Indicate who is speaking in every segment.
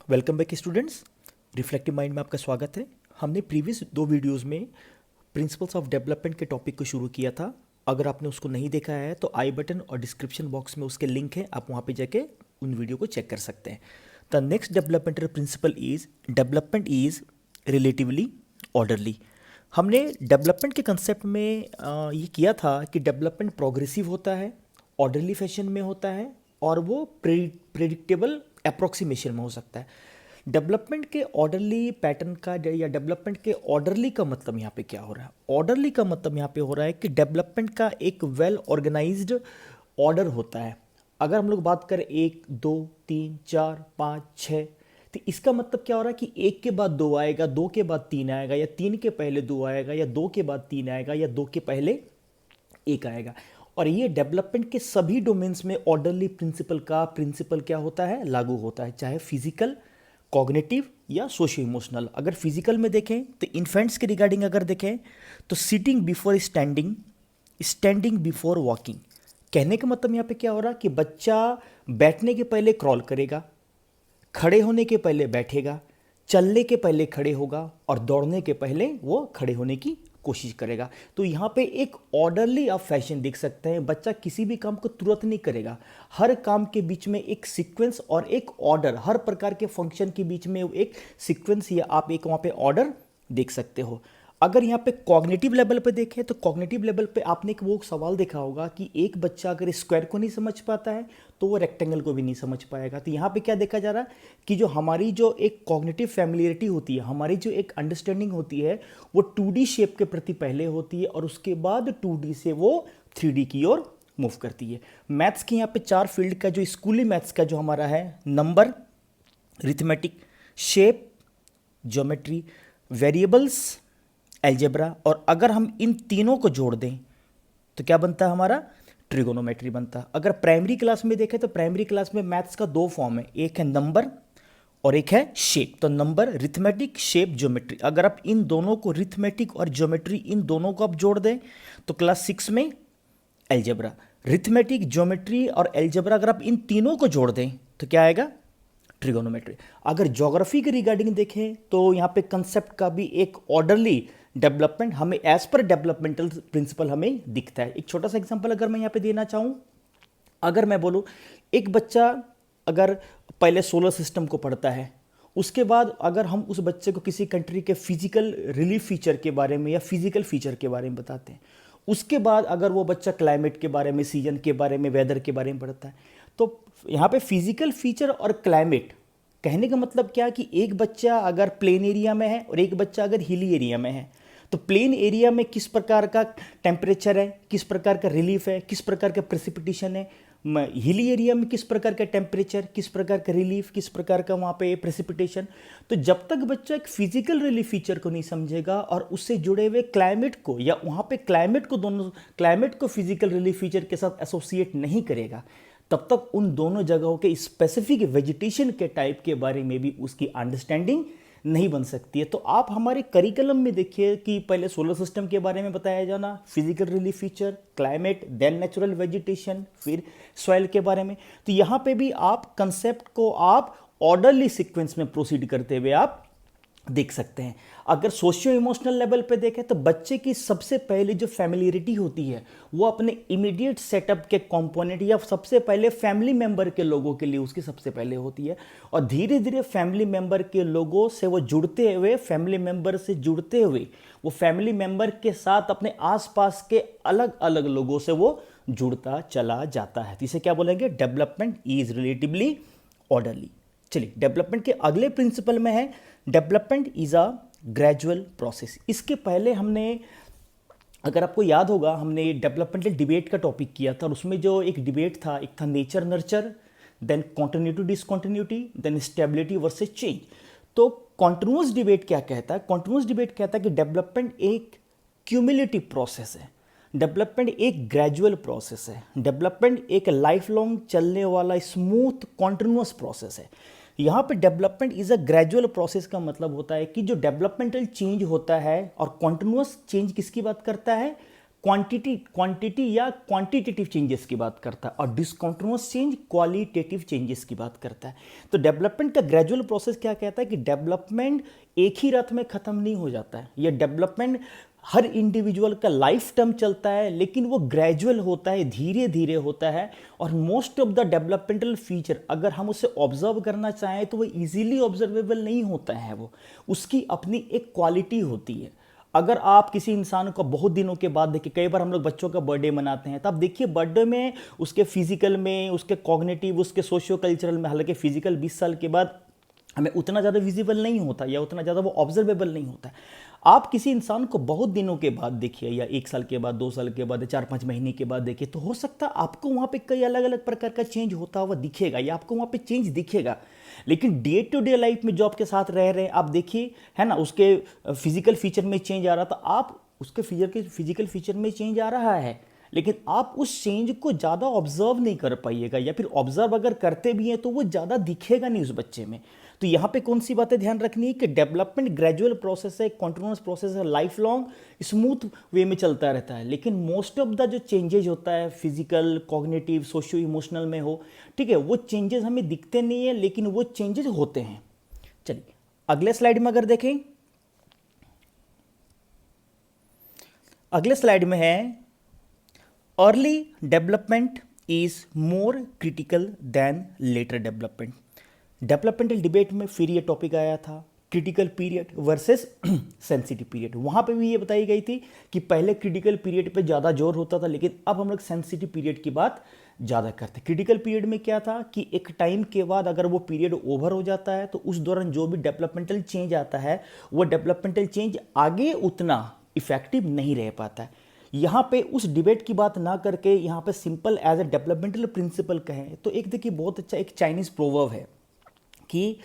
Speaker 1: Welcome back students. Reflective mind में आपका स्वागत है। हमने प्रीवियस 2 वीडियोस में प्रिंसिपल्स ऑफ डेवलपमेंट के टॉपिक को शुरू किया था। अगर आपने उसको नहीं देखा है तो आई बटन और डिस्क्रिप्शन बॉक्स में उसके लिंक है, आप वहाँ पे जाके उन वीडियो को चेक कर सकते हैं। The next developmental principle is development is relatively orderly. हमने डेवलपमेंट के कंसेप्ट में ये किया था कि डेवलपमेंट प्रोग्रेसिव होता है, ऑर्डरली फैशन में होता है और वो प्रेडिक्टेबल अप्रोक्सीमेशन में हो सकता है। डेवलपमेंट के ऑर्डरली पैटर्न का या डेवलपमेंट के ऑर्डरली का मतलब यहाँ पे क्या हो रहा है? ऑर्डरली का मतलब यहाँ पे हो रहा है कि डेवलपमेंट का एक वेल ऑर्गेनाइज्ड ऑर्डर होता है। अगर हम लोग बात करें 1 2 3 4 5 6, तो इसका मतलब क्या हो रहा है कि 1 के बाद 2 आएगा, 2 के बाद 3 आएगा, या 3 के पहले 2 आएगा, या 2 के बाद 3 आएगा, या 2 के पहले 1 आएगा। और ये डेवलपमेंट के सभी डोमेन्स में ऑर्डरली प्रिंसिपल क्या होता है? लागू होता है, चाहे फिजिकल, कॉग्निटिव या सोशियो इमोशनल। अगर फिजिकल में देखें तो इन्फेंट्स के रिगार्डिंग अगर देखें तो sitting before standing, standing before walking. कहने का मतलब यहाँ पे क्या हो रहा है कि बच्चा बैठने के पहले क्रॉल करेगा, खड़े होने के पहले बैठेगा, चलने के पहले खड़े होगा और दौड़ने के पहले वो खड़े होने की कोशिश करेगा। तो यहाँ पे एक ऑर्डरली आप फैशन देख सकते हैं। बच्चा किसी भी काम को तुरंत नहीं करेगा, हर काम के बीच में एक सीक्वेंस और एक ऑर्डर, हर प्रकार के फंक्शन के बीच में एक सीक्वेंस या आप एक वहाँ पे ऑर्डर देख सकते हो। अगर यहाँ पे कॉग्निटिव लेवल पे देखें तो कॉग्निटिव लेवल पे आपने एक वो सवाल देखा होगा कि एक बच्चा अगर स्क्वायर को नहीं समझ पाता है तो वो रेक्टेंगल को भी नहीं समझ पाएगा। तो यहाँ पे क्या देखा जा रहा है कि जो हमारी जो एक कॉग्निटिव फैमिलियरिटी होती है, हमारी जो एक अंडरस्टैंडिंग होती है, वो 2D शेप के प्रति पहले होती है और उसके बाद 2D से वो 3D की ओर मूव करती है। मैथ्स के यहाँ पे 4 फील्ड का जो स्कूली मैथ्स का जो हमारा है, number, arithmetic, shape, geometry, variables, algebra, और अगर हम इन तीनों को जोड़ दें तो क्या बनता है? हमारा ट्रिगोनोमेट्री बनता है। अगर प्राइमरी क्लास में देखें तो प्राइमरी क्लास में मैथ्स का 2 फॉर्म है, एक है नंबर और एक है शेप। तो नंबर, रिथमेटिक, शेप, ज्योमेट्री। अगर आप इन दोनों को, रिथमेटिक और ज्योमेट्री, इन दोनों को आप जोड़ दें तो क्लास 6 में एल्जेब्रा। रिथमेटिक, ज्योमेट्री और एल्जेब्रा अगर आप इन तीनों को जोड़ दें तो क्या आएगा? ट्रिगोनोमेट्री। अगर ज्योग्राफी के रिगार्डिंग देखें तो यहाँ पे कंसेप्ट का भी एक ऑर्डरली डेवलपमेंट हमें एज पर डेवलपमेंटल प्रिंसिपल हमें दिखता है। एक छोटा सा एग्जांपल अगर मैं यहाँ पे देना चाहूँ, अगर मैं बोलूँ एक बच्चा अगर पहले सोलर सिस्टम को पढ़ता है, उसके बाद अगर हम उस बच्चे को किसी कंट्री के फिजिकल रिलीफ फीचर के बारे में या फिजिकल फीचर के बारे में बताते हैं, उसके बाद अगर वो बच्चा क्लाइमेट के बारे में, सीजन के बारे में, वेदर के बारे में पढ़ता है, तो यहाँ पे फिजिकल फीचर और क्लाइमेट, कहने का मतलब क्या कि एक बच्चा अगर प्लेन एरिया में है और एक बच्चा अगर हिली एरिया में है, तो प्लेन एरिया में किस प्रकार का टेम्परेचर है, किस प्रकार का रिलीफ है, किस प्रकार का प्रेसिपिटेशन है, हिली एरिया में किस प्रकार का टेम्परेचर, किस प्रकार का रिलीफ, किस प्रकार का वहाँ पे प्रेसिपिटेशन। तो जब तक बच्चा एक फिजिकल रिलीफ फीचर को नहीं समझेगा और उससे जुड़े हुए क्लाइमेट को या वहाँ पे क्लाइमेट को, दोनों क्लाइमेट को फिजिकल रिलीफ फीचर के साथ एसोसिएट नहीं करेगा, तब तक उन दोनों जगहों के स्पेसिफिक वेजिटेशन के टाइप के बारे में भी उसकी अंडरस्टैंडिंग नहीं बन सकती है। तो आप हमारे करिकुलम में देखिए कि पहले सोलर सिस्टम के बारे में बताया जाना, physical relief feature, climate, then natural vegetation, फिर सॉइल के बारे में। तो यहाँ पे भी आप कंसेप्ट को आप ऑर्डरली सीक्वेंस में प्रोसीड करते हुए आप देख सकते हैं। अगर सोशियो इमोशनल लेवल पे देखें तो बच्चे की सबसे पहले जो फैमिलियरिटी होती है वो अपने इमीडिएट सेटअप के कंपोनेंट या सबसे पहले फैमिली मेंबर के लोगों के लिए उसकी सबसे पहले होती है, और धीरे धीरे फैमिली मेंबर के लोगों से वो जुड़ते हुए, फैमिली मेंबर से जुड़ते हुए वो फैमिली मेंबर के साथ अपने आसपास के अलग अलग लोगों से वो जुड़ता चला जाता है। तो इसे क्या बोलेंगे? Development is relatively orderly. चलिए, डेवलपमेंट के अगले प्रिंसिपल में है development is a gradual process. इसके पहले हमने, अगर आपको याद होगा, हमने डेवलपमेंटल डिबेट का टॉपिक किया था और उसमें जो एक डिबेट था, एक था nature nurture, then continuity discontinuity, then stability versus change. तो कॉन्टिन्यूअस डिबेट क्या कहता है? कॉन्टिन्यूअस डिबेट कहता है कि डेवलपमेंट एक क्यूमुलेटिव प्रोसेस है, डेवलपमेंट एक ग्रेजुअल प्रोसेस है, डेवलपमेंट एक लाइफ लॉन्ग चलने वाला स्मूथ कॉन्टिन्यूअस प्रोसेस है। यहाँ पे development is a gradual process का मतलब होता है कि जो डेवलपमेंटल चेंज होता है, और कॉन्टिन्यूअस चेंज किसकी बात करता है? क्वांटिटी या क्वांटिटेटिव चेंजेस की बात करता है, और डिसकंटिन्यूअस चेंज क्वालिटेटिव चेंजेस की बात करता है। तो डेवलपमेंट का ग्रेजुअल प्रोसेस क्या कहता है कि डेवलपमेंट एक ही रात में खत्म नहीं हो जाता है। यह डेवलपमेंट हर इंडिविजुअल का लाइफ टाइम चलता है, लेकिन वो ग्रेजुअल होता है, धीरे धीरे होता है। और most of the developmental feature अगर हम उसे ऑब्जर्व करना चाहें तो वो इजीली ऑब्जर्वेबल नहीं होता है, वो उसकी अपनी एक क्वालिटी होती है। अगर आप किसी इंसान को बहुत दिनों के बाद देखिए, कई बार हम लोग बच्चों का बर्थडे मनाते हैं, तो आप देखिए बर्थडे में उसके फिजिकल में, उसके कॉग्निटिव, उसके सोशियो कल्चरल में, हालांकि फिजिकल 20 साल के बाद हमें उतना ज़्यादा विजिबल नहीं होता या उतना ज़्यादा वो ऑब्जर्वेबल नहीं होता है। आप किसी इंसान को बहुत दिनों के बाद देखिए, या 1 साल के बाद, 2 साल के बाद, 4-5 महीने के बाद देखिए, तो हो सकता है आपको वहाँ पे कई अलग अलग प्रकार का चेंज होता हुआ दिखेगा, या आपको वहाँ पे चेंज दिखेगा। लेकिन डे टू डे लाइफ में जो आपके साथ रह रहे हैं, आप देखिए, है ना, उसके फिजिकल फीचर में चेंज आ रहा था, आप उसके फिजिकल फीचर में चेंज आ रहा है, लेकिन आप उस चेंज को ज़्यादा ऑब्जर्व नहीं कर पाइएगा, या फिर ऑब्जर्व अगर करते भी हैं तो वो ज़्यादा दिखेगा नहीं उस बच्चे में। तो यहाँ पे कौन सी बातें ध्यान रखनी है कि डेवलपमेंट ग्रेजुअल प्रोसेस है, कॉन्टिन्यूअस प्रोसेस है, लाइफ लॉन्ग स्मूथ वे में चलता रहता है। लेकिन मोस्ट ऑफ द जो चेंजेज होता है फिजिकल, कॉग्निटिव, सोशियो इमोशनल में हो, ठीक है, वो चेंजेस हमें दिखते नहीं है, लेकिन वो चेंजेस होते हैं। चलिए अगले स्लाइड में अगर देखें, अगले स्लाइड में है early development is more critical than later development. Developmental debate में फिर ये टॉपिक आया था, critical period versus sensitive period. वहाँ पे भी ये बताई गई थी कि पहले क्रिटिकल पीरियड पे ज़्यादा जोर होता था, लेकिन अब हम लोग सेंसिटिव पीरियड की बात ज़्यादा करते हैं। क्रिटिकल पीरियड में क्या था कि एक टाइम के बाद अगर वो पीरियड ओवर हो जाता है तो उस दौरान जो भी डेवलपमेंटल चेंज आता है, वो डेवलपमेंटल चेंज आगे उतना इफेक्टिव नहीं रह पाता है। यहाँ पे उस डिबेट की बात ना करके यहाँ पे simple as a developmental principle कहें तो एक देखिए बहुत अच्छा एक चाइनीज़ प्रोवर्ब है कि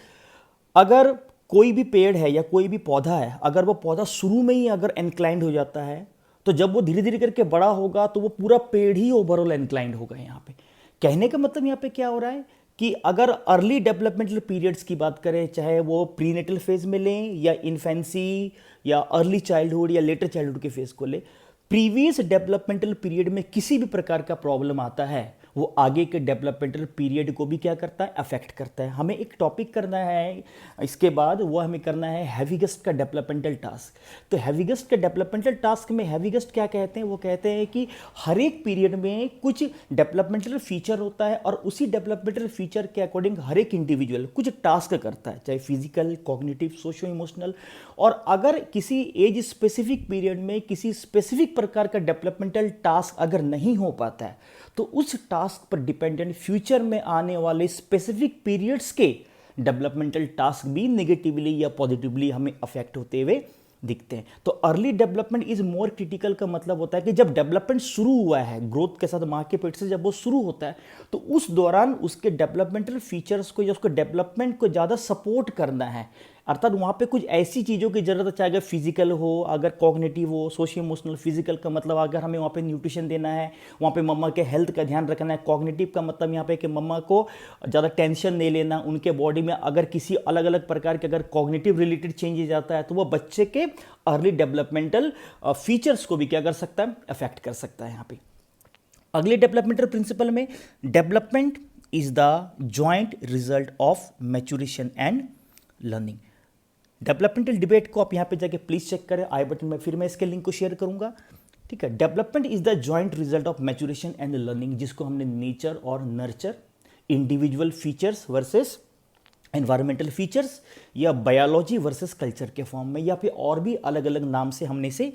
Speaker 1: अगर कोई भी पेड़ है या कोई भी पौधा है, अगर वो पौधा शुरू में ही अगर इंक्लाइंड हो जाता है, तो जब वो धीरे धीरे करके बड़ा होगा तो वो पूरा पेड़ ही ओवरऑल इंक्लाइंड होगा। यहाँ पे कहने का मतलब यहाँ पे क्या हो रहा है कि अगर अर्ली डेवलपमेंटल पीरियड्स की बात करें, चाहे वो प्रीनेटल फेज में लें या इन्फेंसी या अर्ली चाइल्डहुड या लेटर चाइल्डहुड के फेज को ले, प्रीवियस डेवलपमेंटल पीरियड में किसी भी प्रकार का प्रॉब्लम आता है वो आगे के डेवलपमेंटल पीरियड को भी क्या करता है, अफेक्ट करता है। हमें एक टॉपिक करना है इसके बाद, वो हमें करना है हैवीगस्ट का डेवलपमेंटल टास्क। तो हैवीगस्ट के डेवलपमेंटल टास्क में हैवीगस्ट क्या कहते हैं, वो कहते हैं कि हर एक पीरियड में कुछ डेवलपमेंटल फीचर होता है और उसी डेवलपमेंटल फीचर के अकॉर्डिंग हर एक इंडिविजुअल कुछ टास्क करता है, चाहे फिजिकल, कॉग्निटिव, सोशियो इमोशनल। और अगर किसी एज स्पेसिफिक पीरियड में किसी स्पेसिफिक प्रकार का डेवलपमेंटल टास्क अगर नहीं हो पाता है, तो उस टास्क पर डिपेंडेंट फ्यूचर में आने वाले स्पेसिफिक पीरियड्स के डेवलपमेंटल टास्क भी नेगेटिवली या पॉजिटिवली हमें अफेक्ट होते हुए दिखते हैं। तो early development is more critical का मतलब होता है कि जब डेवलपमेंट शुरू हुआ है, ग्रोथ के साथ माँ के पेट से जब वो शुरू होता है, तो उस दौरान उसके डेवलपमेंटल फीचर्स को या उसको डेवलपमेंट को ज़्यादा सपोर्ट करना है। अर्थात वहाँ पे कुछ ऐसी चीज़ों की ज़रूरत है, चाहे अगर फिजिकल हो, अगर कॉग्निटिव हो, सोशियो इमोशनल। फिजिकल का मतलब अगर हमें वहाँ पे न्यूट्रिशन देना है, वहाँ पे मम्मा के हेल्थ का ध्यान रखना है। कॉग्निटिव का मतलब यहाँ पे कि मम्मा को ज़्यादा टेंशन नहीं लेना, उनके बॉडी में अगर किसी अलग अलग प्रकार के अगर कॉग्निटिव रिलेटेड चेंजेज आता है तो वो बच्चे के अर्ली डेवलपमेंटल फीचर्स को भी क्या कर सकता है, अफेक्ट कर सकता है। यहाँ पे अगले डेवलपमेंटल प्रिंसिपल में development is the joint result of maturation and learning. Developmental debate को आप यहाँ पे जाके प्लीज चेक करें, आई बटन में फिर मैं इसके लिंक को शेयर करूंगा, ठीक है। Development is the joint result of maturation and learning, जिसको हमने नेचर और nurture, individual features versus environmental features, या बायोलॉजी वर्सेस कल्चर के फॉर्म में, या फिर और भी अलग अलग नाम से हमने इसे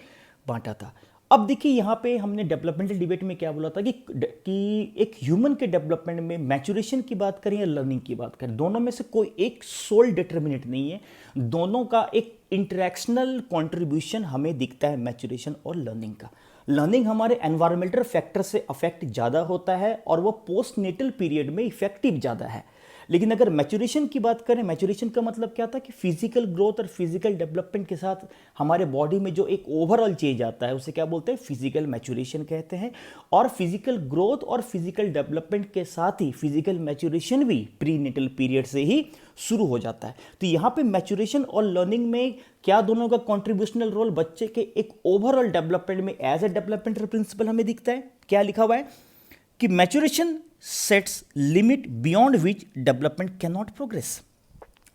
Speaker 1: बांटा था। अब देखिए यहाँ पे हमने डेवलपमेंटल डिबेट में क्या बोला था कि एक ह्यूमन के डेवलपमेंट में मैच्योरेशन की बात करें या लर्निंग की बात करें, दोनों में से कोई एक सोल डिटर्मिनेट नहीं है, दोनों का एक इंटरेक्शनल कंट्रीब्यूशन हमें दिखता है मैच्योरेशन और लर्निंग का। लर्निंग हमारे एनवायरमेंटल फैक्टर से अफेक्ट ज़्यादा होता है और वो पोस्ट नेटल पीरियड में इफेक्टिव ज़्यादा है, लेकिन अगर मैच्योरेशन की बात करें, मैच्योरेशन का मतलब क्या था कि फिजिकल ग्रोथ और फिजिकल डेवलपमेंट के साथ हमारे बॉडी में जो एक ओवरऑल चेंज आता है उसे क्या बोलते हैं, फिजिकल मैच्योरेशन कहते हैं। और फिजिकल ग्रोथ और फिजिकल डेवलपमेंट के साथ ही फिजिकल मैच्योरेशन भी प्रीनेटल पीरियड से ही शुरू हो जाता है। तो यहाँ पे मैच्योरेशन और लर्निंग में क्या दोनों का कॉन्ट्रीब्यूशनल रोल बच्चे के एक ओवरऑल डेवलपमेंट में एज ए डेवलपमेंटल प्रिंसिपल हमें दिखता है। क्या लिखा हुआ है कि maturation sets limit beyond which development can not progress.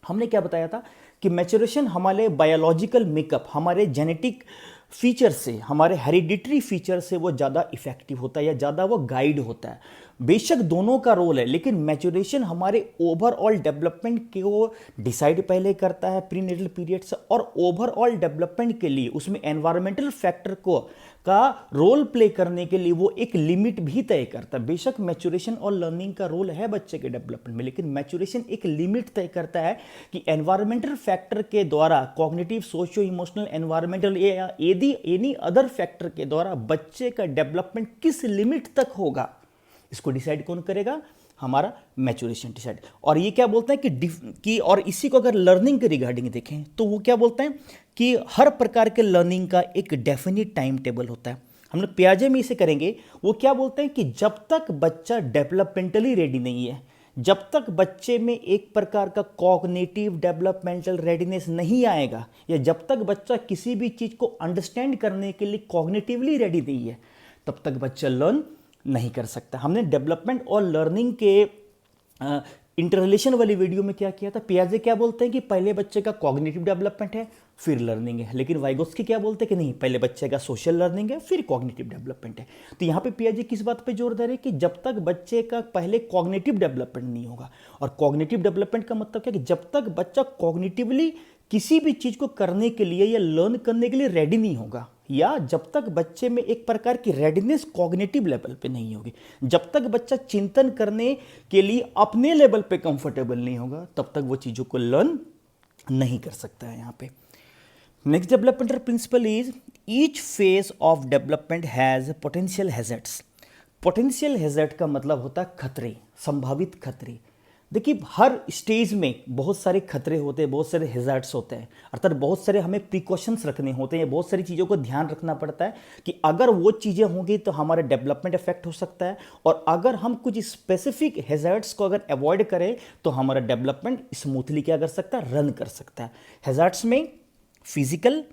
Speaker 1: हमने क्या बताया था कि मैच्योरेशन हमारे बायोलॉजिकल मेकअप, हमारे जेनेटिक फीचर से, हमारे हेरिडिटरी फीचर से वो ज़्यादा इफेक्टिव होता है या ज़्यादा वो गाइड होता है। बेशक दोनों का रोल है, लेकिन मैच्योरेशन हमारे ओवरऑल डेवलपमेंट को डिसाइड पहले करता है प्रीनेटल पीरियड से, और ओवरऑल डेवलपमेंट के लिए उसमें एनवायरमेंटल फैक्टर को का रोल प्ले करने के लिए वो एक लिमिट भी तय करता है। बेशक मैच्योरेशन और लर्निंग का रोल है बच्चे के डेवलपमेंट में, लेकिन मैच्योरेशन एक लिमिट तय करता है कि एनवायरमेंटल फैक्टर के द्वारा, कॉग्निटिव, सोशियो इमोशनल, एनवायरमेंटल या एनी अदर फैक्टर के द्वारा बच्चे का डेवलपमेंट किस लिमिट तक होगा, इसको डिसाइड कौन करेगा, हमारा मैच्योरेशन डिसाइड। और ये क्या बोलते हैं कि और इसी को अगर लर्निंग के रिगार्डिंग देखें तो वो क्या बोलते हैं कि हर प्रकार के लर्निंग का एक डेफिनिट टाइम टेबल होता है। हम लोग पियाजे में इसे करेंगे। वो क्या बोलते हैं कि जब तक बच्चा डेवलपमेंटली रेडी नहीं है, जब तक बच्चे में एक प्रकार का कॉग्निटिव डेवलपमेंटल रेडीनेस नहीं आएगा, या जब तक बच्चा किसी भी चीज़ को अंडरस्टैंड करने के लिए कॉग्निटिवली रेडी नहीं है, तब तक बच्चा लर्न नहीं कर सकता। हमने डेवलपमेंट और लर्निंग के इंटररिलेशन वाली वीडियो में क्या किया था, पियाजे क्या बोलते हैं कि पहले बच्चे का कॉग्निटिव डेवलपमेंट है फिर लर्निंग है, लेकिन वाइगोत्स्की क्या बोलते हैं कि नहीं, पहले बच्चे का सोशल लर्निंग है फिर कॉग्निटिव डेवलपमेंट है। तो यहाँ पे पियाजे किस बात पे जोर दे रहे हैं कि जब तक बच्चे का पहले कॉग्निटिव डेवलपमेंट नहीं होगा, और कॉग्निटिव डेवलपमेंट का मतलब क्या कि जब तक बच्चा कॉग्निटिवली किसी भी चीज़ को करने के लिए या लर्न करने के लिए रेडी नहीं होगा, या जब तक बच्चे में एक प्रकार की रेडीनेस कॉग्निटिव लेवल पे नहीं होगी, जब तक बच्चा चिंतन करने के लिए अपने लेवल पे कंफर्टेबल नहीं होगा, तब तक वो चीज़ों को लर्न नहीं कर सकता है। यहाँ पे next developmental principle is each phase of development has potential hazards. Potential hazard का मतलब होता है खतरे, संभावित खतरे। देखिए हर स्टेज में बहुत सारे खतरे होते हैं, बहुत सारे हैजर्ड्स होते हैं, अर्थात बहुत सारे हमें प्रिकॉशंस रखने होते हैं, बहुत सारी चीज़ों को ध्यान रखना पड़ता है कि अगर वो चीज़ें होंगी तो हमारा डेवलपमेंट इफेक्ट हो सकता है, और अगर हम कुछ स्पेसिफिक हैजर्ड्स को अगर अवॉइड करें तो हमारा डेवलपमेंट स्मूथली क्या कर सकता है, रन कर सकता है। हैजर्ड्स में physical,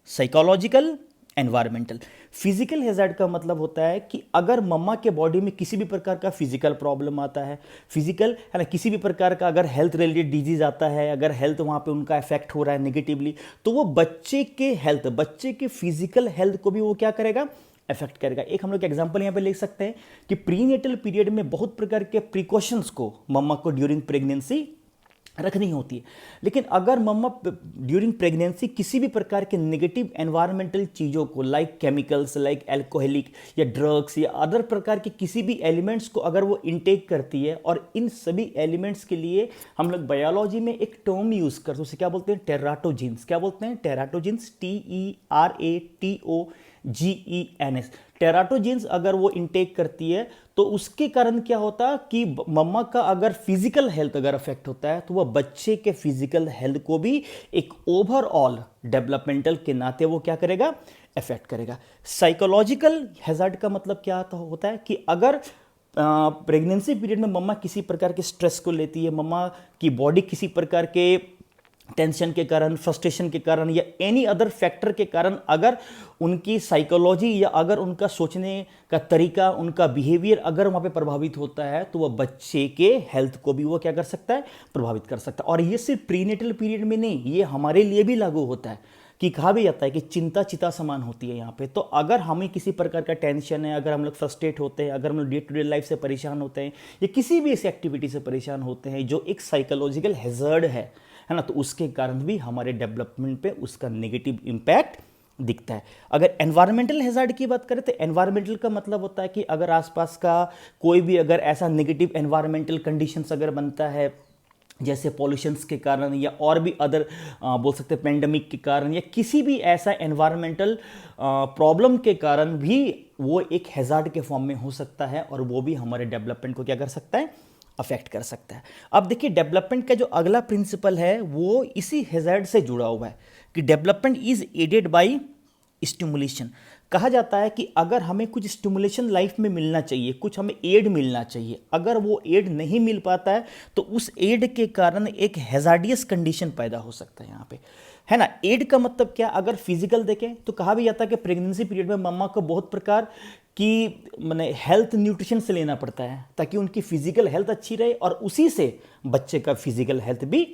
Speaker 1: psychological, environmental. Physical hazard का मतलब होता है कि अगर मम्मा के बॉडी में किसी भी प्रकार का फिजिकल प्रॉब्लम आता है, फिजिकल है ना, किसी भी प्रकार का अगर हेल्थ रिलेटेड डिजीज आता है, अगर हेल्थ वहाँ पे उनका इफेक्ट हो रहा है नेगेटिवली, तो वो बच्चे के हेल्थ, बच्चे के फिजिकल हेल्थ को भी वो क्या करेगा, इफेक्ट करेगा। एक हम लोग एग्जांपल यहाँ पे ले सकते हैं कि प्रीनेटल पीरियड में बहुत प्रकार के प्रिकॉशंस को मम्मा को ड्यूरिंग प्रेगनेंसी रखनी होती है, लेकिन अगर मम्मा ड्यूरिंग प्रेगनेंसी किसी भी प्रकार के नेगेटिव एनवायरमेंटल चीज़ों को, लाइक केमिकल्स, लाइक एल्कोहलिक या ड्रग्स या अदर प्रकार के किसी भी एलिमेंट्स को अगर वो इनटेक करती है, और इन सभी एलिमेंट्स के लिए हम लोग बायोलॉजी में एक टर्म यूज़ करते हैं, उसे क्या बोलते हैं, टेराटोजिन्स। क्या बोलते हैं, टेराटोजिन्स, TERATOGENS। टेराटोजिन्स अगर वो इनटेक करती है तो उसके कारण क्या होता है कि मम्मा का अगर फिजिकल हेल्थ अगर अफेक्ट होता है तो वह बच्चे के फिजिकल हेल्थ को भी एक ओवरऑल डेवलपमेंटल के नाते वो क्या करेगा, अफेक्ट करेगा। साइकोलॉजिकल हैजर्ड का मतलब क्या होता है कि अगर प्रेगनेंसी पीरियड में मम्मा किसी प्रकार के स्ट्रेस को लेती है, मम्मा की बॉडी किसी प्रकार के टेंशन के कारण, फ्रस्ट्रेशन के कारण या एनी अदर फैक्टर के कारण अगर उनकी साइकोलॉजी या अगर उनका सोचने का तरीका, उनका बिहेवियर अगर वहाँ पे प्रभावित होता है, तो वह बच्चे के हेल्थ को भी वो क्या कर सकता है, प्रभावित कर सकता है। और ये सिर्फ प्रीनेटल पीरियड में नहीं, ये हमारे लिए भी लागू होता है कि कहा भी जाता है कि चिंता चिता समान होती है यहाँ पे। तो अगर हमें किसी प्रकार का टेंशन है, अगर हम लोग फ्रस्ट्रेट होते हैं, अगर हम लोग डे टू डे लाइफ से परेशान होते हैं या किसी भी ऐसी एक्टिविटी से परेशान होते हैं जो एक साइकोलॉजिकल हैजर्ड है ना, तो उसके कारण भी हमारे डेवलपमेंट पे उसका नेगेटिव इम्पैक्ट दिखता है। अगर एनवायरमेंटल हैजर्ड की बात करें तो एनवायरमेंटल का मतलब होता है कि अगर आसपास का कोई भी अगर ऐसा नेगेटिव एनवायरमेंटल कंडीशंस अगर बनता है, जैसे पॉल्यूशंस के कारण या और भी अदर बोल सकते हैं पेंडेमिक के कारण या किसी भी ऐसा एनवायरमेंटल प्रॉब्लम के कारण भी वो एक हैजर्ड के फॉर्म में हो सकता है, और वो भी हमारे डेवलपमेंट को क्या कर सकता है, अफेक्ट कर सकता है। अब देखिए डेवलपमेंट का जो अगला प्रिंसिपल है वो इसी हैजार्ड से जुड़ा हुआ है कि development is aided by stimulation. कहा जाता है कि अगर हमें कुछ स्टिमुलेशन लाइफ में मिलना चाहिए, कुछ हमें एड मिलना चाहिए, अगर वो एड नहीं मिल पाता है तो उस एड के कारण एक हैजार्डियस कंडीशन पैदा हो सकता है यहाँ पे, है ना। एड का मतलब क्या, अगर फिजिकल देखें तो कहा भी जाता है कि प्रेगनेंसी पीरियड में मम्मा को बहुत प्रकार की माने हेल्थ न्यूट्रिशन से लेना पड़ता है ताकि उनकी फिजिकल हेल्थ अच्छी रहे और उसी से बच्चे का फिजिकल हेल्थ भी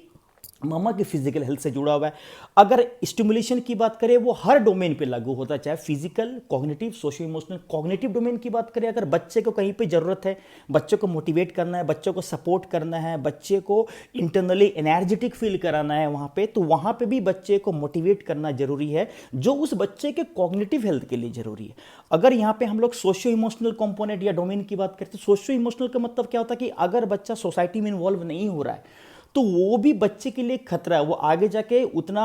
Speaker 1: मामा की फिजिकल हेल्थ से जुड़ा हुआ है। अगर स्टिमुलेशन की बात करें वो हर डोमेन पे लागू होता है, चाहे physical, cognitive, socio emotional. Cognitive domain की बात करें, अगर बच्चे को कहीं पे ज़रूरत है, बच्चे को मोटिवेट करना है, बच्चों को सपोर्ट करना है, बच्चे को इंटरनली एनर्जेटिक फील कराना है वहाँ पे, तो वहाँ पे भी बच्चे को मोटिवेट करना जरूरी है जो उस बच्चे के कॉग्निटिव हेल्थ के लिए जरूरी है। अगर यहाँ पे हम लोग सोशो इमोशनल कंपोनेंट या डोमेन की बात करते हैं, सोशो इमोशनल का मतलब क्या होता है कि अगर बच्चा सोसाइटी में इन्वॉल्व नहीं हो रहा है तो वो भी बच्चे के लिए खतरा है, वो आगे जाके उतना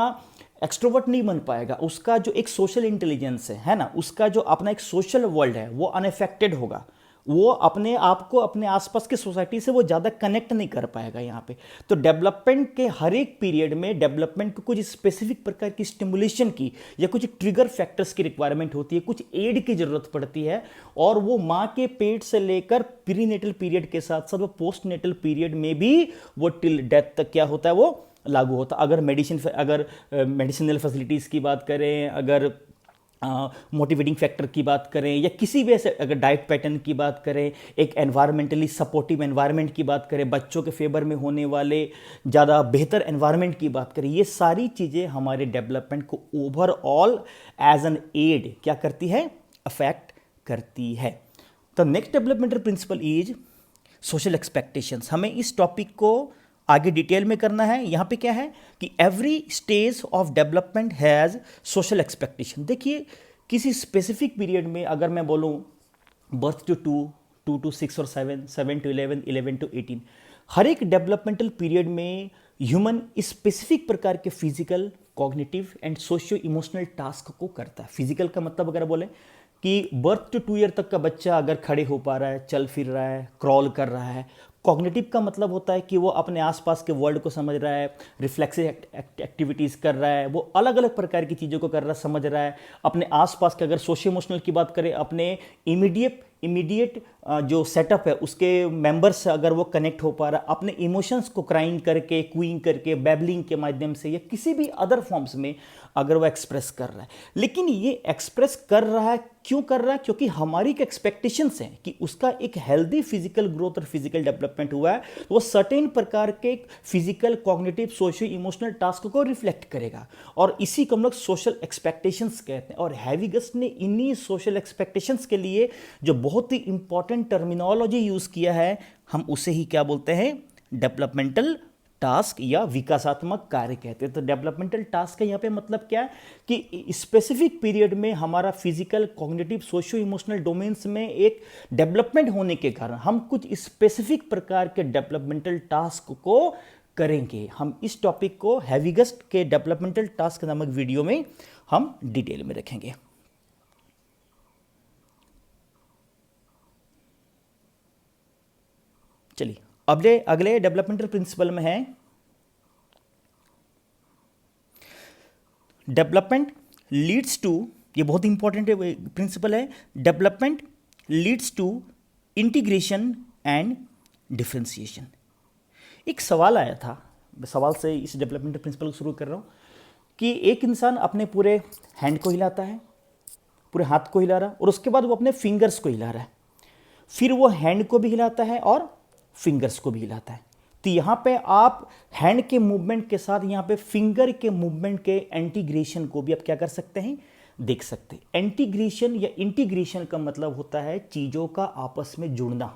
Speaker 1: एक्सट्रोवर्ट नहीं बन पाएगा, उसका जो एक सोशल इंटेलिजेंस है ना, उसका जो अपना एक सोशल वर्ल्ड है वो अनअफेक्टेड होगा, वो अपने आप को अपने आसपास की सोसाइटी से वो ज़्यादा कनेक्ट नहीं कर पाएगा यहाँ पे। तो डेवलपमेंट के हर एक पीरियड में डेवलपमेंट को कुछ स्पेसिफिक प्रकार की स्टिमुलेशन की या कुछ ट्रिगर फैक्टर्स की रिक्वायरमेंट होती है, कुछ एड की ज़रूरत पड़ती है, और वो माँ के पेट से लेकर प्रीनेटल पीरियड के साथ साथ वो पोस्ट नेटल पीरियड में भी वो टिल डेथ तक क्या होता है वो लागू होता है। अगर मेडिसिनल फैसिलिटीज़ की बात करें, अगर मोटिवेटिंग फैक्टर की बात करें, या किसी भी ऐसे अगर डाइट पैटर्न की बात करें, एक एनवायरमेंटली सपोर्टिव एनवायरनमेंट की बात करें, बच्चों के फेवर में होने वाले ज़्यादा बेहतर एनवायरनमेंट की बात करें, ये सारी चीज़ें हमारे डेवलपमेंट को ओवरऑल एज एन एड क्या करती है, अफेक्ट करती है। तो next developmental principle is social expectations. हमें इस टॉपिक को आगे डिटेल में करना है। यहाँ पे क्या है कि every stage of development has social expectation. देखिए किसी स्पेसिफिक पीरियड में अगर मैं बोलूँ बर्थ टू 2, 2 to 6 और 7, 7 to 11, 11 to 18, हर एक डेवलपमेंटल पीरियड में ह्यूमन स्पेसिफिक प्रकार के physical, cognitive and socio emotional task को करता है। फिजिकल का मतलब अगर बोले कि बर्थ टू 2 ईयर तक का बच्चा अगर खड़े हो पा रहा है, चल फिर रहा है, क्रॉल कर रहा है। कॉग्निटिव का मतलब होता है कि वो अपने आसपास के वर्ल्ड को समझ रहा है, रिफ्लेक्सिव एक्टिविटीज़ कर रहा है, वो अलग अलग प्रकार की चीज़ों को कर रहा है, समझ रहा है। अपने आसपास के अगर सोशल इमोशनल की बात करें, अपने इमीडिएट जो सेटअप है उसके मेंबर्स से अगर वो कनेक्ट हो पा रहा है, अपने इमोशंस को क्राइंग करके, क्यूइंग करके, बैबलिंग के माध्यम से या किसी भी अदर फॉर्म्स में अगर वो एक्सप्रेस कर रहा है। लेकिन ये एक्सप्रेस कर रहा है, क्यों कर रहा है? क्योंकि हमारी एक एक्सपेक्टेशंस हैं कि उसका एक हेल्दी फिजिकल ग्रोथ और फिजिकल डेवलपमेंट हुआ है, तो वो सर्टेन प्रकार के physical, cognitive, socio emotional task को रिफ्लेक्ट करेगा, और इसी को हम लोग सोशल एक्सपेक्टेशंस कहते हैं। और हैविगस ने इन्हीं सोशल एक्सपेक्टेशंस के लिए जो बहुत ही इंपॉर्टेंट टर्मिनोलॉजी यूज़ किया है, हम उसे ही क्या बोलते हैं, डेवलपमेंटल टास्क या विकासात्मक कार्य कहते हैं। तो डेवलपमेंटल टास्क का यहाँ पे मतलब क्या है कि स्पेसिफिक पीरियड में हमारा physical, cognitive, socio emotional domains में एक डेवलपमेंट होने के कारण हम कुछ स्पेसिफिक प्रकार के डेवलपमेंटल टास्क को करेंगे। हम इस टॉपिक को हैविगस के डेवलपमेंटल टास्क नामक वीडियो में हम डिटेल में रखेंगे। चलिए अगले डेवलपमेंटल प्रिंसिपल में है डेवलपमेंट लीड्स टू, ये बहुत इंपॉर्टेंट प्रिंसिपल है, development leads to integration and differentiation. एक सवाल आया था, सवाल से इस डेवलपमेंटल प्रिंसिपल को शुरू कर रहा हूँ कि एक इंसान अपने पूरे हैंड को हिलाता है, पूरे हाथ को हिला रहा है, और उसके बाद वो अपने फिंगर्स को हिला रहा है, फिर वो हैंड को भी हिलाता है और फिंगर्स को भी हिलाता है। तो यहाँ पे आप हैंड के मूवमेंट के साथ यहाँ पे फिंगर के मूवमेंट के इंटीग्रेशन को भी आप क्या कर सकते हैं, देख सकते हैं। इंटीग्रेशन या इंटीग्रेशन का मतलब होता है चीज़ों का आपस में जुड़ना,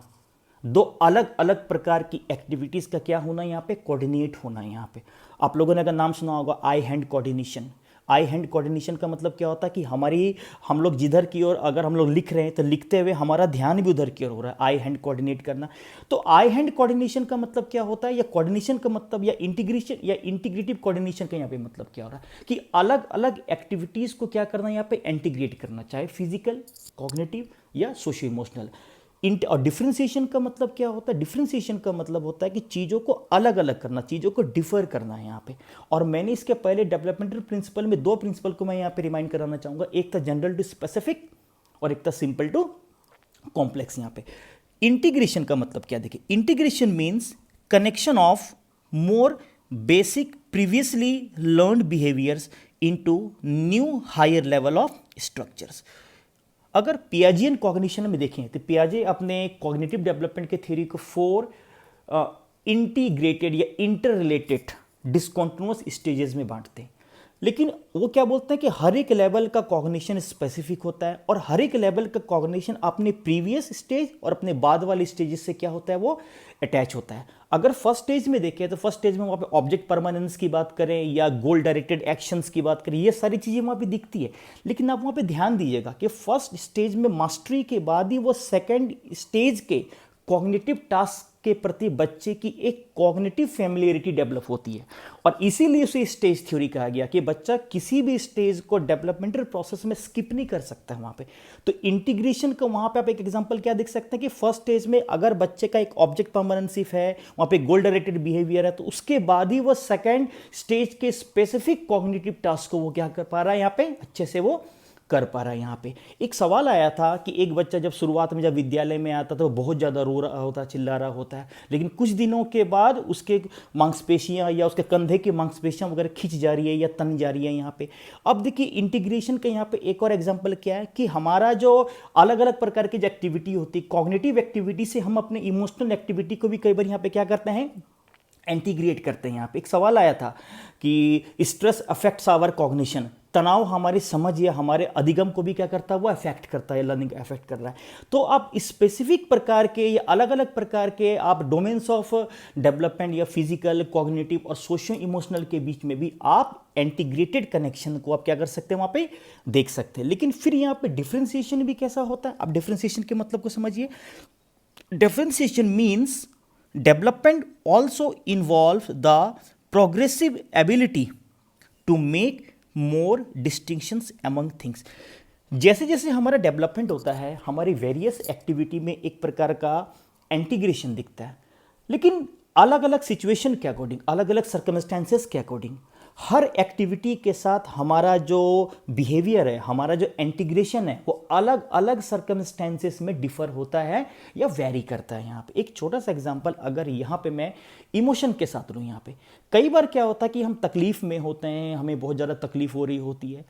Speaker 1: दो अलग अलग प्रकार की एक्टिविटीज़ का क्या होना, यहाँ पे कोऑर्डिनेट होना। यहाँ पे आप लोगों ने अगर नाम सुना होगा आई हैंड कोऑर्डिनेशन। आई हैंड कोऑर्डिनेशन का मतलब क्या होता है कि हम लोग जिधर की ओर अगर हम लोग लिख रहे हैं तो लिखते हुए हमारा ध्यान भी उधर की ओर हो रहा है, आई हैंड कोऑर्डिनेट करना। तो आई हैंड कोऑर्डिनेशन का मतलब क्या होता है, या कोऑर्डिनेशन का मतलब या इंटीग्रेशन या इंटीग्रेटिव कोऑर्डिनेशन का यहाँ पे मतलब क्या हो रहा है कि अलग अलग एक्टिविटीज़ को क्या करना, यहाँ पे इंटीग्रेट करना, चाहे फिजिकल, कॉग्निटिव या सोशियो इमोशनल। और डिफरेंशिएशन का मतलब क्या होता है? डिफरेंशिएशन का मतलब होता है कि चीज़ों को अलग अलग करना, चीज़ों को डिफर करना है यहाँ पे। और मैंने इसके पहले डेवलपमेंटल प्रिंसिपल में दो प्रिंसिपल को मैं यहाँ पे रिमाइंड कराना चाहूँगा, एक था जनरल टू स्पेसिफिक और एक था सिंपल टू कॉम्प्लेक्स। यहाँ पे इंटीग्रेशन का मतलब क्या? देखिए, integration means connection of more basic previously learned behaviours into new hire level of structures. अगर पियाजियन कॉग्निशन में देखें तो पियाजे अपने कॉग्निटिव डेवलपमेंट के थ्योरी को 4 इंटीग्रेटेड या इंटर रिलेटेड डिसकॉन्टिन्यूअस स्टेजेस में बांटते हैं। लेकिन वो क्या बोलते हैं कि हर एक लेवल का कॉग्निशन स्पेसिफिक होता है और हर एक लेवल का कॉग्निशन अपने प्रीवियस स्टेज और अपने बाद वाले स्टेजेस से क्या होता है, वो अटैच होता है। अगर फर्स्ट स्टेज में देखें तो फर्स्ट स्टेज में वहाँ पे ऑब्जेक्ट परमानेंस की बात करें या गोल डायरेक्टेड एक्शंस की बात करें, ये सारी चीज़ें वहाँ पे दिखती है। लेकिन आप वहाँ पे ध्यान दीजिएगा कि फर्स्ट स्टेज में मास्टरी के बाद ही वो सेकेंड स्टेज के कॉग्निटिव टास्क के प्रति बच्चे की एक कॉग्निटिव फैमिलियरिटी डेवलप होती है। और इसीलिए उसे स्टेज थ्योरी कहा गया कि बच्चा किसी भी स्टेज को डेवलपमेंटल प्रोसेस में स्किप नहीं कर सकता है वहाँ पे। तो इंटीग्रेशन का वहाँ पे आप एक एग्जांपल क्या देख सकते हैं कि फर्स्ट स्टेज में अगर बच्चे का एक ऑब्जेक्ट परमानेंस है, वहाँ पे गोल डायरेक्टेड बिहेवियर है, तो उसके बाद ही वो सेकेंड स्टेज के स्पेसिफिक कॉग्निटिव टास्क को वो क्या कर पा रहा है, यहाँ पे अच्छे से वो कर पा रहा है। यहाँ पे एक सवाल आया था कि एक बच्चा जब शुरुआत में जब विद्यालय में आता तो बहुत ज़्यादा रो रहा होता है, चिल्ला रहा होता है, लेकिन कुछ दिनों के बाद उसके मांसपेशियाँ या उसके कंधे की मांसपेशियाँ वगैरह खिंच जा रही है या तन जा रही है यहाँ पे। अब देखिए इंटीग्रेशन का यहाँ पे एक और एग्जाम्पल क्या है कि हमारा जो अलग अलग प्रकार की जो एक्टिविटी होती है, कॉग्निटिव एक्टिविटी से हम अपने इमोशनल एक्टिविटी को भी कई बार यहाँ पे क्या करते हैं, इंटीग्रेट करते हैं। यहाँ पे एक सवाल आया था कि स्ट्रेस अफेक्ट्स आवर कॉग्निशन, तनाव हमारी समझ या हमारे अधिगम को भी क्या करता है, वो अफेक्ट करता है, लर्निंग अफेक्ट कर रहा है। तो आप स्पेसिफिक प्रकार के या अलग अलग प्रकार के आप डोमेन्स ऑफ डेवलपमेंट या फिजिकल, कॉग्निटिव और सोशियो इमोशनल के बीच में भी आप इंटीग्रेटेड कनेक्शन को आप क्या कर सकते हैं, वहाँ पे देख सकते हैं। लेकिन फिर यहाँ पे डिफ्रेंसिएशन भी कैसा होता है, आप डिफ्रेंसिएशन के मतलब को समझिए। Differentiation means development also involves the progressive ability to make more distinctions among things। जैसे जैसे हमारा डेवलपमेंट होता है, हमारी वेरियस एक्टिविटी में एक प्रकार का इंटीग्रेशन दिखता है, लेकिन अलग अलग सिचुएशन के अकॉर्डिंग, अलग अलग सर्कमस्टेंसेस के अकॉर्डिंग हर एक्टिविटी के साथ हमारा जो बिहेवियर है, हमारा जो इंटीग्रेशन है, वो अलग अलग सर्कमस्टेंसेस में डिफर होता है या वेरी करता है। यहाँ पे एक छोटा सा एग्जांपल अगर यहाँ पे मैं इमोशन के साथ लूँ, यहाँ पे कई बार क्या होता है कि हम तकलीफ में होते हैं, हमें बहुत ज़्यादा तकलीफ हो रही होती है,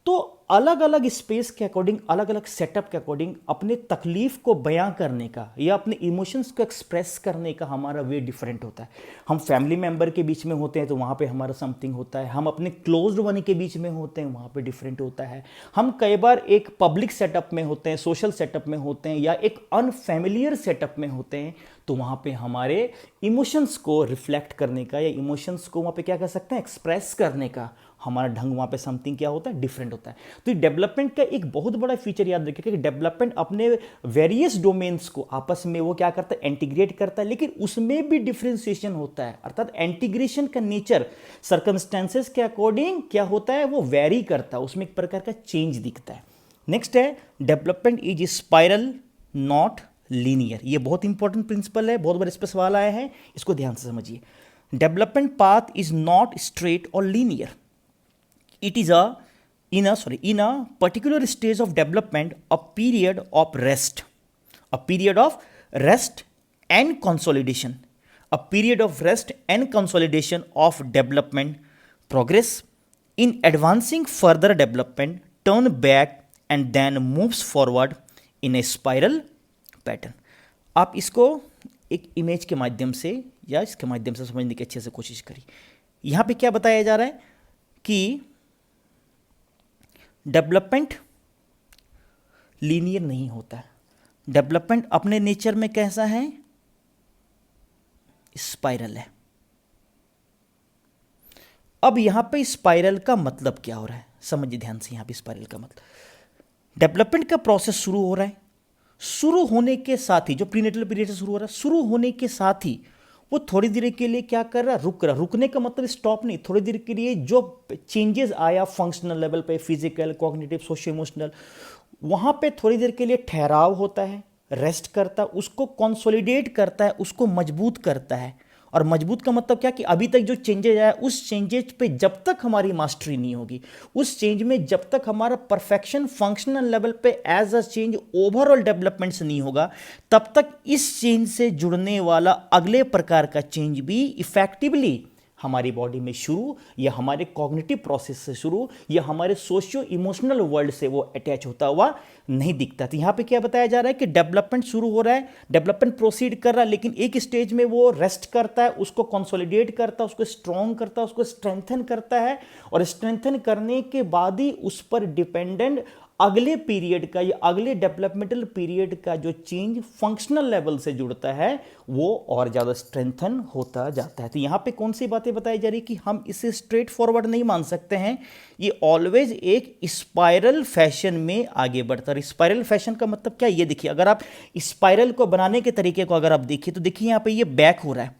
Speaker 1: तो अलग अलग स्पेस के अकॉर्डिंग, अलग अलग सेटअप के अकॉर्डिंग अपने तकलीफ को बयां करने का या अपने इमोशंस को एक्सप्रेस करने का हमारा वे डिफरेंट होता है। हम फैमिली मेंबर के बीच में होते हैं तो वहाँ पे हमारा समथिंग होता है, हम अपने क्लोज्ड वन के बीच में होते हैं वहाँ पे डिफरेंट होता है, हम कई बार एक पब्लिक सेटअप में होते हैं, सोशल सेटअप में होते हैं या एक अनफैमिलियर सेटअप में होते हैं, तो वहाँ पे हमारे इमोशंस को रिफ्लेक्ट करने का या इमोशंस को वहाँ पे क्या कर सकते हैं, एक्सप्रेस करने का हमारा ढंग वहाँ पे समथिंग क्या होता है, डिफरेंट होता है। तो डेवलपमेंट का एक बहुत बड़ा फीचर याद रखिए कि डेवलपमेंट अपने वेरियस डोमेन्स को आपस में वो क्या करता है, इंटीग्रेट करता है, लेकिन उसमें भी डिफरेंशिएशन होता है। अर्थात इंटीग्रेशन का नेचर सर्कमस्टेंसेस के अकॉर्डिंग क्या होता है, वो वेरी करता है, उसमें एक प्रकार का चेंज दिखता है। नेक्स्ट है development is spiral not linear. ये बहुत इंपॉर्टेंट प्रिंसिपल है, बहुत बार इस पर सवाल आया है, इसको ध्यान से समझिए। Development path is not straight और linear, it is in a particular stage of development a period of rest and consolidation, of development progress. In advancing further development turn back and then moves forward in a spiral pattern। आप इसको एक image के माध्यम से या इसके माध्यम से समझने की अच्छे से कोशिश करिए। यहाँ पे क्या बताया जा रहा है कि डेवलपमेंट लीनियर नहीं होता है, डेवलपमेंट अपने नेचर में कैसा है, स्पाइरल है। अब यहां पे स्पाइरल का मतलब क्या हो रहा है, समझिए ध्यान से। यहां पे स्पाइरल का मतलब, डेवलपमेंट का प्रोसेस शुरू हो रहा है, शुरू होने के साथ ही जो प्रीनेटल पीरियड से शुरू हो रहा है, शुरू होने के साथ ही वो थोड़ी देर के लिए क्या कर रहा है, रुक रहा। रुकने का मतलब स्टॉप नहीं, थोड़ी देर के लिए जो चेंजेस आया फंक्शनल लेवल पे, फिजिकल, कॉग्निटिव, सोशियो इमोशनल, वहाँ पे थोड़ी देर के लिए ठहराव होता है, रेस्ट करता है, उसको कंसोलिडेट करता है, उसको मजबूत करता है। और मजबूत का मतलब क्या कि अभी तक जो चेंजेज आया उस चेंजेज पे जब तक हमारी मास्टरी नहीं होगी, उस चेंज में जब तक हमारा परफेक्शन फंक्शनल लेवल पे as a change overall developments नहीं होगा, तब तक इस चेंज से जुड़ने वाला अगले प्रकार का चेंज भी इफेक्टिवली हमारी बॉडी में शुरू या हमारे कॉग्निटिव प्रोसेस से शुरू या हमारे सोशियो इमोशनल वर्ल्ड से वो अटैच होता हुआ नहीं दिखता। तो यहाँ पे क्या बताया जा रहा है कि डेवलपमेंट शुरू हो रहा है, डेवलपमेंट प्रोसीड कर रहा है, लेकिन एक स्टेज में वो रेस्ट करता है, उसको कंसोलिडेट करता है, उसको स्ट्रॉन्ग करता है, उसको स्ट्रेंथन करता है, और स्ट्रेंथन करने के बाद ही उस पर डिपेंडेंट अगले पीरियड का या अगले डेवलपमेंटल पीरियड का जो चेंज फंक्शनल लेवल से जुड़ता है वो और ज़्यादा स्ट्रेंथन होता जाता है। तो यहाँ पे कौन सी बातें बताई जा रही कि हम इसे स्ट्रेट फॉरवर्ड नहीं मान सकते हैं, ये ऑलवेज एक स्पाइरल फैशन में आगे बढ़ता है। स्पाइरल फैशन का मतलब क्या, ये देखिए, अगर आप स्पाइरल को बनाने के तरीके को अगर आप देखिए तो देखिए यहाँ पे ये बैक हो रहा है,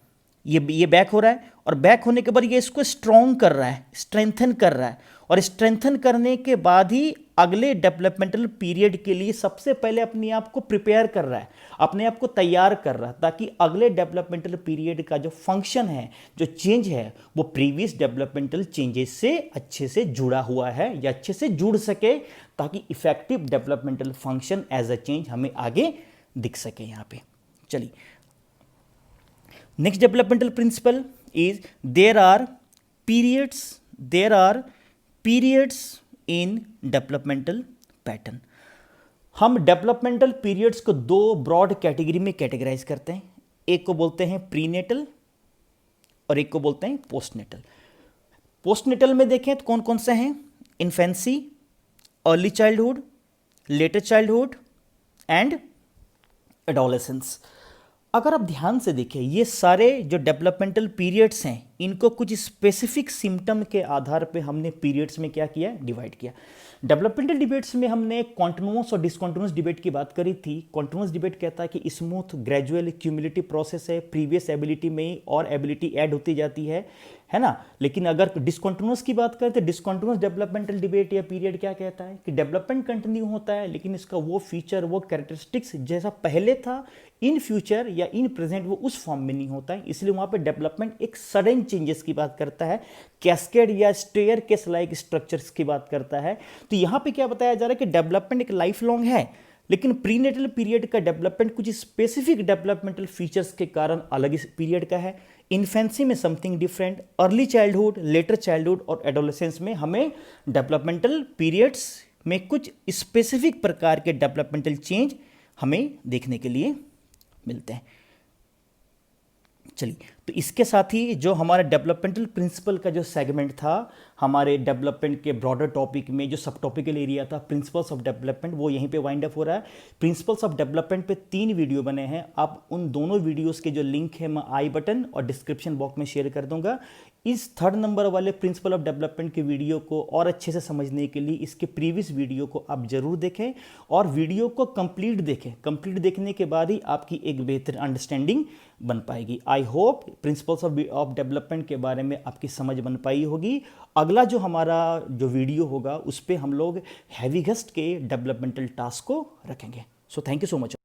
Speaker 1: ये बैक हो रहा है, और बैक होने के बाद ये इसको स्ट्रॉन्ग कर रहा है, स्ट्रेंथन कर रहा है, और स्ट्रेंथन करने के बाद ही अगले डेवलपमेंटल पीरियड के लिए सबसे पहले अपने आप को प्रिपेयर कर रहा है, अपने आप को तैयार कर रहा है, ताकि अगले डेवलपमेंटल पीरियड का जो फंक्शन है, जो चेंज है, वो प्रीवियस डेवलपमेंटल चेंजेस से अच्छे से जुड़ा हुआ है या अच्छे से जुड़ सके, ताकि effective developmental function as a change हमें आगे दिख सके। यहाँ पे चलिए, next developmental principle is there are periods in developmental pattern. हम डेवलपमेंटल पीरियड्स को दो ब्रॉड कैटेगरी में कैटेगराइज करते हैं, एक को बोलते हैं प्रीनेटल और एक को बोलते हैं पोस्टनेटल। पोस्टनेटल में देखें तो कौन कौन से हैं, infancy, early childhood, letter childhood and adolescence. अगर आप ध्यान से देखें, ये सारे जो डेवलपमेंटल पीरियड्स हैं, इनको कुछ स्पेसिफिक सिम्टम के आधार पे हमने पीरियड्स में क्या किया, डिवाइड किया। डेवलपमेंटल डिबेट्स में हमने कॉन्टिन्यूअस और डिसकॉन्टिन्यूअस डिबेट की बात करी थी। कॉन्टिन्यूअस डिबेट कहता है कि स्मूथ ग्रेजुअल क्यूमुलेटिव प्रोसेस है, प्रीवियस एबिलिटी में और एबिलिटी ऐड होती जाती है ना। लेकिन अगर डिसकॉन्टिन्यूअस की बात करें तो डिसकॉन्टिन्यूअस डेवलपमेंटल डिबेट या पीरियड क्या कहता है कि डेवलपमेंट कंटिन्यू होता है, लेकिन इसका वो फीचर, वो कैरेक्टरिस्टिक्स जैसा पहले था इन फ्यूचर या इन प्रेजेंट वो उस फॉर्म में नहीं होता है। इसलिए वहाँ पे डेवलपमेंट एक सडन चेंजेस की बात करता है, कैस्केड या स्टेयर केस लाइक स्ट्रक्चर्स की बात करता है। तो यहाँ पे क्या बताया जा रहा है कि डेवलपमेंट एक लाइफ लॉन्ग है, लेकिन प्रीनेटल पीरियड का डेवलपमेंट कुछ स्पेसिफिक डेवलपमेंटल फीचर्स के कारण अलग इस पीरियड का है। इन्फेंसी में something different, early childhood, letter childhood और एडोलेसेंस में हमें डेवलपमेंटल पीरियड्स में कुछ स्पेसिफिक प्रकार के डेवलपमेंटल चेंज हमें देखने के लिए मिलते हैं। चलिए, तो इसके साथ ही जो हमारा डेवलपमेंटल प्रिंसिपल का जो सेगमेंट था, हमारे डेवलपमेंट के ब्रॉडर टॉपिक में जो सब टॉपिकल एरिया था प्रिंसिपल्स ऑफ डेवलपमेंट, वो यहीं पे वाइंड अप हो रहा है। प्रिंसिपल्स ऑफ डेवलपमेंट पे 3 वीडियो बने हैं, आप उन दोनों वीडियोस के जो लिंक है मैं आई बटन और डिस्क्रिप्शन बॉक्स में शेयर कर दूंगा। इस 3rd नंबर वाले प्रिंसिपल ऑफ डेवलपमेंट के वीडियो को और अच्छे से समझने के लिए इसके प्रीवियस वीडियो को आप जरूर देखें और वीडियो को कंप्लीट देखें। कंप्लीट देखने के बाद ही आपकी एक बेहतर अंडरस्टैंडिंग बन पाएगी। I hope principles of development के बारे में आपकी समझ बन पाई होगी। अगला जो हमारा जो वीडियो होगा उस पर हम लोग हैवीगेस्ट के डेवलपमेंटल टास्क को रखेंगे। So thank you so much.